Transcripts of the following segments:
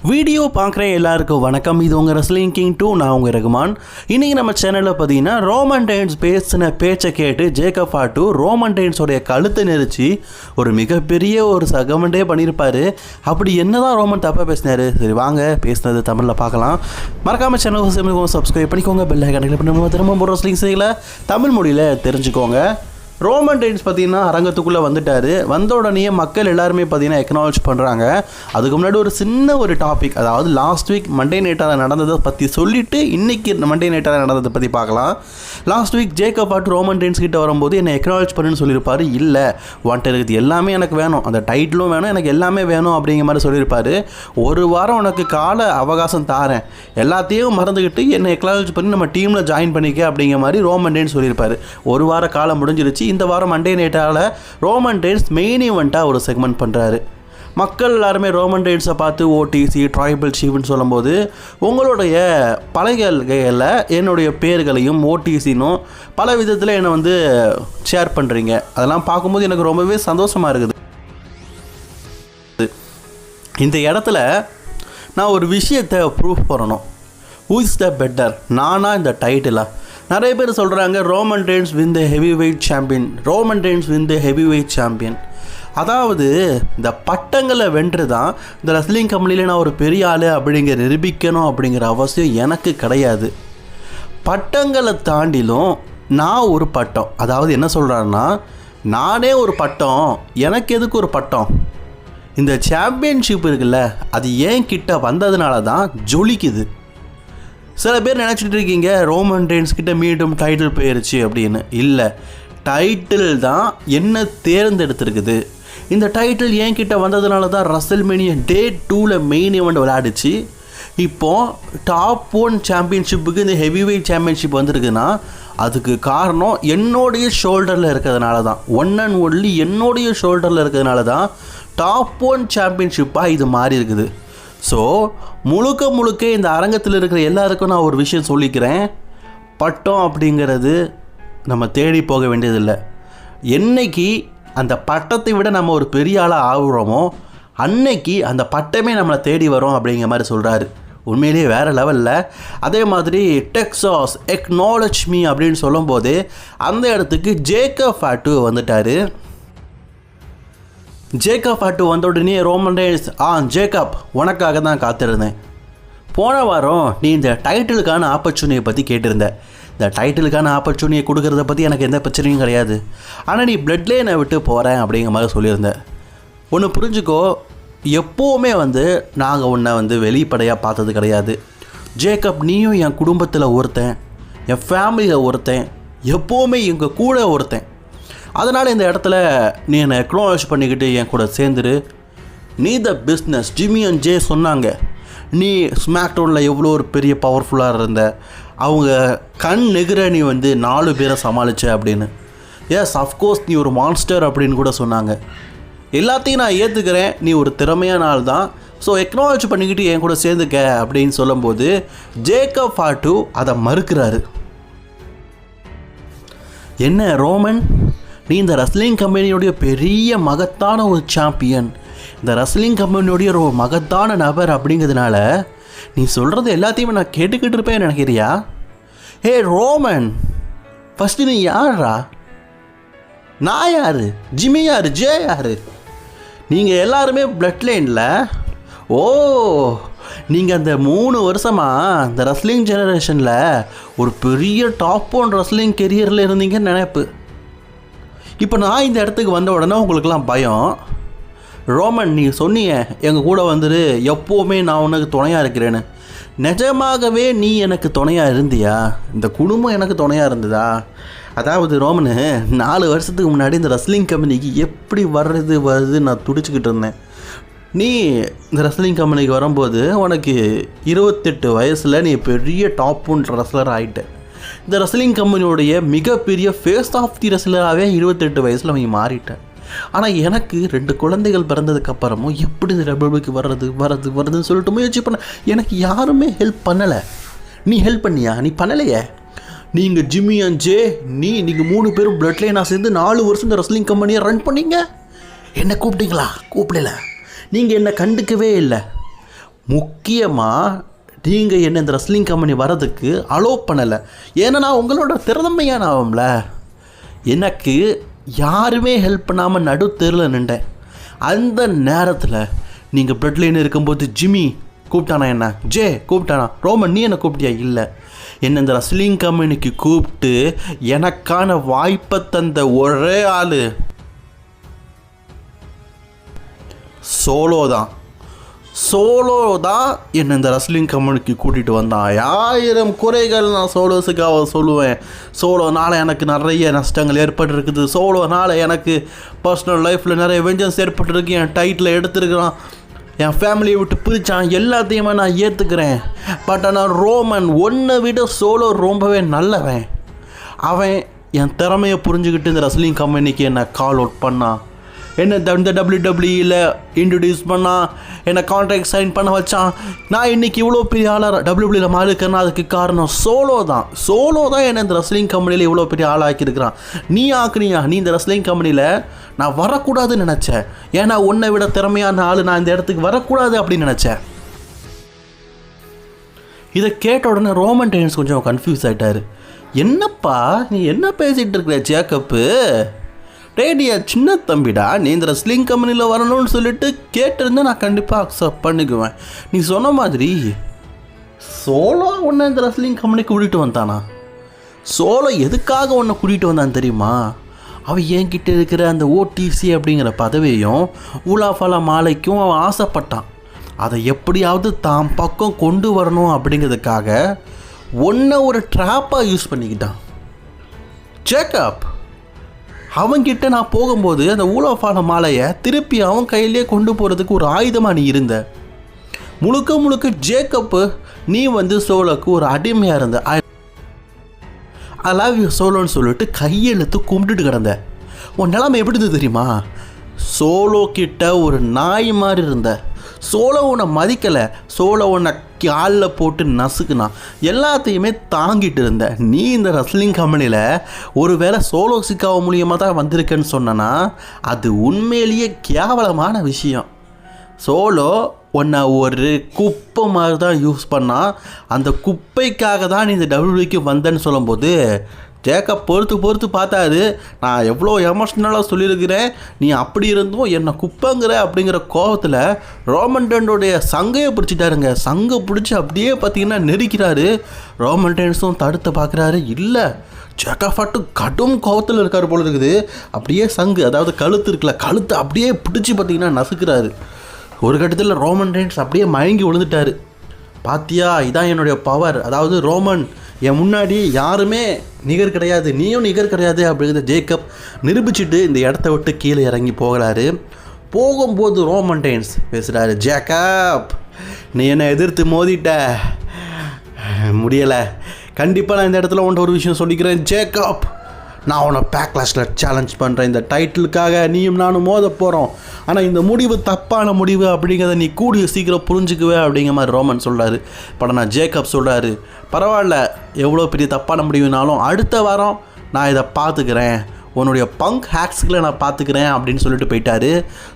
Video பார்க்குற எல்லாருக்கும் வணக்கம். இது உங்கள் ரெஸ்லிங் கிங் 2. நான் உங்கள் ரகுமான். இன்றைக்கி நம்ம சேனலில் பார்த்தீங்கன்னா ரோமன் ரெயின்ஸ் பேசின பேச்சை கேட்டு ஜேக்கப் ஹார்ட் ரோமன் ரெயின்ஸோடைய கழுத்தை நெரிச்சு ஒரு மிகப்பெரிய ஒரு சகமெண்டே பண்ணியிருப்பார். அப்படி என்ன தான் ரோமன் தப்பாக பேசினார்? சரி வாங்க பேசினது தமிழில் பார்க்கலாம். மறக்காமல் சேனல் சப்ஸ்கிரைப் பண்ணிக்கோங்க. பெல் ஐகானை கிளிக் பண்ணி திரும்ப ரெஸ்லிங் செய்யல தமிழ் மொழியில் தெரிஞ்சுக்கோங்க. ரோமன் ரெயின்ஸ் பார்த்தீங்கன்னா அரங்கத்துக்குள்ளே வந்துட்டார். வந்த உடனே மக்கள் எல்லாருமே பார்த்தீங்கன்னா எக்னாலஜ் பண்ணுறாங்க. அதுக்கு முன்னாடி ஒரு சின்ன ஒரு டாபிக், அதாவது லாஸ்ட் வீக் மண்டே நைட்டாக நடந்ததை பற்றி சொல்லிவிட்டு இன்றைக்கி மண்டே நைட்டாக நடந்ததை பற்றி பார்க்கலாம். Last week Jacob Hart Roman Reigns கிட்ட வரும்போது என்னை எக்னாலஜ் பண்ணுன்னு சொல்லியிருப்பார். இல்லை வாண்டட் இருக்குது, எல்லாமே எனக்கு வேணும், அந்த டைட்டிலும் வேணும், எனக்கு எல்லாமே வேணும் அப்படிங்கிற மாதிரி சொல்லியிருப்பார். ஒரு வாரம் உனக்கு கால அவகாசம் தாரேன், எல்லாத்தையும் மறந்துக்கிட்டு என்னை எக்னாலஜ் பண்ணி நம்ம டீமில் ஜாயின் பண்ணிக்க அப்படிங்கிற மாதிரி ரோமன் ரெயின்ஸ் சொல்லியிருப்பார். ஒரு வார காலம் முடிஞ்சிருச்சு. இந்த வாரம் மண்டே நைட்டால் ரோமன் ரெயின்ஸ் மெயின் ஈவெண்ட்டாக ஒரு செக்மெண்ட் பண்ணுறாரு. மக்கள் எல்லாருமே ரோமன் ரெயின்ஸை பார்த்து ஓடிசி ட்ரைபல் சீஃப்னு சொல்லும்போது உங்களுடைய பலகைகளில் என்னுடைய பேர்களையும் ஓடிசினும் பல விதத்தில் என்னை வந்து ஷேர் பண்ணுறீங்க. அதெல்லாம் பார்க்கும்போது எனக்கு ரொம்பவே சந்தோஷமாக இருக்குது. இந்த இடத்துல நான் ஒரு விஷயத்தை ப்ரூவ் பண்ணணும். ஹூ இஸ் த பெட்டர், நானா இந்த டைட்டிலா? நிறைய பேர் சொல்கிறாங்க Roman Reigns win the heavy weight champion, Roman Reigns win the heavy weight champion. அதாவது இந்த பட்டங்களை வென்று தான் இந்த ரெஸ்லிங் கம்பெனியில் நான் ஒரு பெரிய ஆள் அப்படிங்கிற நிரூபிக்கணும் அப்படிங்கிற அவசியம் எனக்கு கிடையாது. பட்டங்களை தாண்டிலும் நான் ஒரு பட்டம், அதாவது என்ன சொல்கிறாருன்னா நானே ஒரு பட்டம், எனக்கு எதுக்கு ஒரு பட்டம்? இந்த சாம்பியன்ஷிப் இருக்குல்ல, அது ஏன் கிட்ட வந்ததுனால தான் ஜொலிக்குது. சில பேர் நினச்சிட்டு இருக்கீங்க ரோமன் ரெயின்ஸ் கிட்ட மீண்டும் டைட்டில் போயிருச்சு அப்படின்னு. இல்லை, டைட்டில் தான் என்ன தேர்ந்தெடுத்திருக்குது. இந்த டைட்டில் ஏன் கிட்ட வந்ததுனால தான் ரெஸ்ல்மேனியா டே 2ல் மெயின் ஈவெண்ட் விளையாடிச்சு. இப்போது டாப் 1 சாம்பியன்ஷிப்புக்கு இந்த ஹெவி வெயிட் சாம்பியன்ஷிப் வந்திருக்குன்னா அதுக்கு காரணம் என்னுடைய ஷோல்டரில் இருக்கிறதுனால தான், ஒன் அண்ட் ஒன்லி என்னுடைய ஷோல்டரில் இருக்கிறதுனால தான் டாப் 1 சாம்பியன்ஷிப்பாக இது மாறி இருக்குது. ஸோ முழுக்க இந்த அரங்கத்தில் இருக்கிற எல்லாருக்கும் நான் ஒரு விஷயம் சொல்லிக்கிறேன். பட்டம் அப்படிங்கிறது நம்ம தேடி போக வேண்டியதில்லை. என்னைக்கு அந்த பட்டத்தை விட நம்ம ஒரு பெரிய ஆளாக ஆகுறோமோ அன்னைக்கு அந்த பட்டமே நம்மளை தேடி வரும் அப்படிங்கிற மாதிரி சொல்கிறாரு. உண்மையிலேயே வேறு லெவலில். அதே மாதிரி டெக்சாஸ் எக்னாலஜ் மீ அப்படின்னு சொல்லும்போது அந்த இடத்துக்கு ஜேக்கப் ஹார்ட் வந்துட்டார். ஜேக்கப் ஹார்ட் வந்த உடனே ரோமன் ரெயின்ஸ், ஜேக்கப் உனக்காக தான் காத்திருந்தேன். போன வாரம் நீ இந்த டைட்டிலுக்கான ஆப்பர்ச்சுனிட்டியை பற்றி கேட்டிருந்த. இந்த டைட்டிலுக்கான ஆப்பர்ச்சுனிட்டியை கொடுக்கறத பற்றி எனக்கு எந்த பிரச்சனையும் கிடையாது. ஆனால் நீ பிளட் லைனை விட்டு போகிறேன் அப்படிங்கிற மாதிரி சொல்லியிருந்தேன். ஒன்று புரிஞ்சுக்கோ, எப்போவுமே நாங்கள் உன்னை வெளிப்படையாக பார்த்தது கிடையாது. ஜேக்கப், நீயும் என் குடும்பத்தில் ஒருத்தன், என் ஃபேமிலியில் ஒருத்தன், எப்போவுமே எங்கள் கூட ஒருத்தன். அதனால் இந்த இடத்துல நீ என்னை எக்னாலஜ் பண்ணிக்கிட்டு என் கூட சேர்ந்துரு. நீ the business. Jimmy and J சொன்னாங்க நீ ஸ்மாக் டவுனில் எவ்வளோ ஒரு பெரிய பவர்ஃபுல்லாக இருந்த, அவங்க கண் நெகிற நீ 4 பேரை சமாளித்த அப்படின்னு. எஸ், அஃப்கோர்ஸ் நீ ஒரு மான்ஸ்டர் அப்படின்னு கூட சொன்னாங்க. எல்லாத்தையும் நான் ஏற்றுக்கிறேன், நீ ஒரு திறமையான ஆள் தான். ஸோ எக்னாலஜ் பண்ணிக்கிட்டு என் கூட சேர்ந்துக்க அப்படின்னு சொல்லும்போது ஜேக்கப் ஹார்ட் அதை மறுக்கிறாரு. என்ன ரோமன், நீ இந்த ரெஸ்லிங் கம்பெனியோடைய பெரிய மகத்தான ஒரு சாம்பியன், இந்த ரெஸ்லிங் கம்பெனியோடைய ஒரு மகத்தான நபர் அப்படிங்கிறதுனால நீ சொல்கிறது எல்லாத்தையுமே நான் கேட்டுக்கிட்டு இருப்பேன் நினைக்கிறியா? ஹே ரோமன், ஃபஸ்ட்டு நீ யாரா? நான் யார்? ஜிம்மி யார்? ஜே யார்? நீங்கள் எல்லாருமே பிளட் லைனில். நீங்கள் அந்த 3 வருஷமாக இந்த ரெஸ்லிங் ஜெனரேஷனில் ஒரு பெரிய டாப் 1 ரெஸ்லிங் கெரியரில் இருந்தீங்கன்னு நினைப்பு. இப்போ நான் இந்த இடத்துக்கு வந்த உடனே உங்களுக்கெல்லாம் பயம். ரோமன், நீ சொன்னீங்க எங்கள் கூட எப்போவுமே நான் உனக்கு துணையாக இருக்கிறேன்னு. நிஜமாகவே நீ எனக்கு துணையாக இருந்தியா? இந்த குடும்பம் எனக்கு துணையாக இருந்ததா? அதாவது ரோமனு, 4 வருஷத்துக்கு முன்னாடி இந்த ரெஸ்லிங் கம்பெனிக்கு எப்படி வருது நான் துடிச்சிக்கிட்டு இருந்தேன். நீ இந்த ரெஸ்லிங் கம்பெனிக்கு வரும்போது உனக்கு 28 வயசில் நீ பெரிய டாப் 1 ரெஸ்லர் ஆகிட்ட. இந்த ரெஸ்லிங் கம்பெனியோடைய மிகப்பெரிய ஃபேஸ் ஆஃப் தி ரெஸ்லராகவே 28 வயசில் அவங்க மாறிட்டேன். ஆனால் எனக்கு 2 குழந்தைகள் பிறந்ததுக்கப்புறமும் எப்படி இந்த டபிள்யூக்கு வர்றதுன்னு சொல்லிட்டு முயற்சி பண்ண எனக்கு யாருமே ஹெல்ப் பண்ணலை. நீ ஹெல்ப் பண்ணியா? நீ பண்ணலையே. நீங்கள் ஜிம்மி அண்ட் ஜே நீங்கள் 3 பேரும் பிளட் லைனாக சேர்ந்து 4 வருஷம் இந்த ரெஸ்லிங் கம்பெனியை ரன் பண்ணீங்க. என்னை கூப்பிட்டீங்களா? கூப்பிடல. நீங்கள் என்னை கண்டுக்கவே இல்லை. முக்கியமாக நீங்கள் என்ன இந்த ரெஸ்லிங் கம்பெனி வரதுக்கு அலோவ் பண்ணலை. ஏன்னா நான் உங்களோட திறமையான ஆகும்ல. எனக்கு யாருமே ஹெல்ப் பண்ணாமல் நடுத்தெருவில் நின்றேன். அந்த நேரத்தில் நீங்கள் பிளட் லைன் இருக்கும்போது ஜிம்மி கூப்பிட்டானா, என்ன ஜே கூப்பிட்டானா, ரோமன் நீ என்ன கூப்பிட்டியா? இல்லை, என்னை இந்த ரெஸ்லிங் கம்பெனிக்கு கூப்பிட்டு எனக்கான வாய்ப்பை தந்த ஒரே ஆள் சோலோ தான் என்னை இந்த ரெஸ்லிங் கம்பெனிக்கு கூட்டிகிட்டு வந்தான். 1000 குறைகள் நான் சோலோஸுக்காக சொல்லுவேன். சோலோனால் எனக்கு நிறைய நஷ்டங்கள் ஏற்பட்டுருக்குது. சோலோனால் எனக்கு பர்சனல் லைஃப்பில் நிறைய வெஞ்சன்ஸ் ஏற்பட்டுருக்கு. என் டைட்டில் எடுத்துருக்கிறான், என் ஃபேமிலியை விட்டு பிரித்தான், எல்லாத்தையுமே நான் ஏற்றுக்கிறேன். பட் ஆனால் ரோமன் ஒன்றை விட சோலோ ரொம்பவே நல்லவன். அவன் என் திறமையை புரிஞ்சுக்கிட்டு இந்த ரெஸ்லிங் கம்பெனிக்கு என்னை கால் அவுட் பண்ணான். என்னை இந்த WWEயில் இன்ட்ரடியூஸ் பண்ணான், என்னை கான்ட்ராக்ட் சைன் பண்ண வச்சான். நான் இன்றைக்கி இவ்வளோ பெரிய ஆளாக WWEயில் மாறிக்கிறேன்னா அதுக்கு காரணம் சோலோ தான் என்னை இந்த ரெஸ்லிங் கம்பெனியில் இவ்வளோ பெரிய ஆளாக்கியிருக்கிறான். நீ ஆக்குனியா? நீ இந்த ரெஸ்லிங் கம்பெனியில் நான் வரக்கூடாதுன்னு நினச்சேன். ஏன்னா உன்னை விட திறமையான ஆள் நான் இந்த இடத்துக்கு வரக்கூடாது அப்படின்னு நினச்சேன். இதை கேட்ட உடனே ரோமன் ரெய்ன்ஸ் கொஞ்சம் கன்ஃபியூஸ் ஆகிட்டார். என்னப்பா நீ என்ன பேசிகிட்டு இருக்கிற ஜேக்கப்பு? டேடியா சின்ன தம்பிடா, நீ இந்த ரெஸ்லிங் கம்பெனியில் வரணும்னு சொல்லிட்டு கேட்டிருந்தா நான் கண்டிப்பாக அக்செப்ட் பண்ணிக்குவேன். நீ சொன்ன மாதிரி சோலோ உன்னை இந்த ரெஸ்லிங் கம்பெனிக்கு கூட்டிகிட்டு வந்தானா? சோலோ எதுக்காக உன்னை கூட்டிகிட்டு வந்தான் தெரியுமா? அவன் என்கிட்ட இருக்கிற அந்த OTC அப்படிங்கிற பதவியையும் ஊலாஃபாலா மாலைக்கும் அவன் ஆசைப்பட்டான். அதை எப்படியாவது தான் பக்கம் கொண்டு வரணும் அப்படிங்கிறதுக்காக ஒன்றை ஒரு ட்ராப்பாக யூஸ் பண்ணிக்கிட்டான். ஜேக்கப் அவன்கிட்ட நான் போகும்போது அந்த ஊலாஃபாலா மாலையை திருப்பி அவன் கையிலே கொண்டு போகிறதுக்கு ஒரு ஆயுதமாக நீ இருந்த. முழுக்க ஜேக்கப்பு நீ சோலோக்கு ஒரு அடிமையாக இருந்த. ஐ லவ் யூ சோலோன்னு சொல்லிட்டு கையெழுத்து கும்பிட்டுட்டு கிடந்த. உன் நிலைமை எப்படி இருந்தது தெரியுமா? சோலோ கிட்ட ஒரு நாய் மாதிரி இருந்த. சோலோ உன்னை மதிக்கலை, சோலோ உன்னை காலில் போட்டு நசுக்குனா, எல்லாத்தையுமே தாங்கிட்டு இருந்த. நீ இந்த ரெஸ்லிங் கம்பெனியில் ஒரு வேளை சோலோ சிக்காவ மூலியமாக தான் வந்திருக்கேன்னு சொன்னனா அது உண்மையிலேயே கேவலமான விஷயம். சோலோ உன்னை ஒரு குப்பை மாதிரி தான் யூஸ் பண்ணால், அந்த குப்பைக்காக தான் நீ இந்த WWEக்கு வந்தேன்னு சொல்லும்போது ஜேக்கப் பொறுத்து பார்த்தாரு. நான் எவ்வளோ எமோஷ்னலாக சொல்லியிருக்கிறேன், நீ அப்படி இருந்தும் என்னை குப்பைங்கிற அப்படிங்கிற கோபத்தில் ரோமன் ரெய்ன்ஸோடைய சங்கையை பிடிச்சிட்டாருங்க. சங்கை பிடிச்சி அப்படியே பார்த்தீங்கன்னா நெரிக்கிறாரு. ரோமன் ரெய்ன்ஸும் தடுத்து பார்க்குறாரு. இல்லை, ஜேக்கப் கடும் கோபத்தில் இருக்கார் போல இருக்குது. அப்படியே சங்கு, அதாவது கழுத்து இருக்குல்ல, கழுத்தை அப்படியே பிடிச்சி பார்த்தீங்கன்னா நசுக்கிறாரு. ஒரு கட்டத்தில் ரோமன் ரெய்ன்ஸ் அப்படியே மயங்கி விழுந்துட்டார். பாத்தியா, இதான் என்னுடைய பவர், அதாவது ரோமன் என் முன்னாடி யாருமே நிகர் கிடையாது, நீயும் நிகர் கிடையாது அப்படிங்கிறத ஜேக்கப் நிரூபிச்சுட்டு இந்த இடத்த விட்டு கீழே இறங்கி போகிறாரு. போகும்போது ரோமன் ரெய்ன்ஸ் பேசுகிறாரு, ஜேக்கப் நீ என்னை எதிர்த்து மோதிட்ட, முடியலை, கண்டிப்பாக நான் இந்த இடத்துல உன்ட்ட ஒரு விஷயம் சொல்லிக்கிறேன் ஜேக்கப், நான் உன்னை பேக்லாஷில் சேலஞ்ச் பண்ணுறேன். இந்த டைட்டிலுக்காக நீயும் நானும் மோத போகிறோம். ஆனால் இந்த முடிவு தப்பான முடிவு அப்படிங்கிறத நீ கூடிய சீக்கிரம் புரிஞ்சுக்குவே அப்படிங்கிற மாதிரி ரோமன் சொல்கிறாரு. படம் நான் ஜேக்கப் சொல்கிறாரு, பரவாயில்ல, எவ்வளோ பெரிய தப்பான முடிவுனாலும் அடுத்த வாரம் நான் இதை பார்த்துக்கிறேன், உன்னுடைய பங்க் ஹேக்ஸுகளை நான் பார்த்துக்கிறேன் அப்படின்னு சொல்லிட்டு போயிட்டாரு.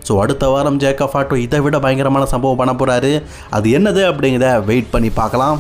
ஸோ அடுத்த வாரம் ஜேக்கப் இதை விட பயங்கரமான சம்பவம் பண்ண போகிறாரு. அது என்னது அப்படிங்கிறத வெயிட் பண்ணி பார்க்கலாம்.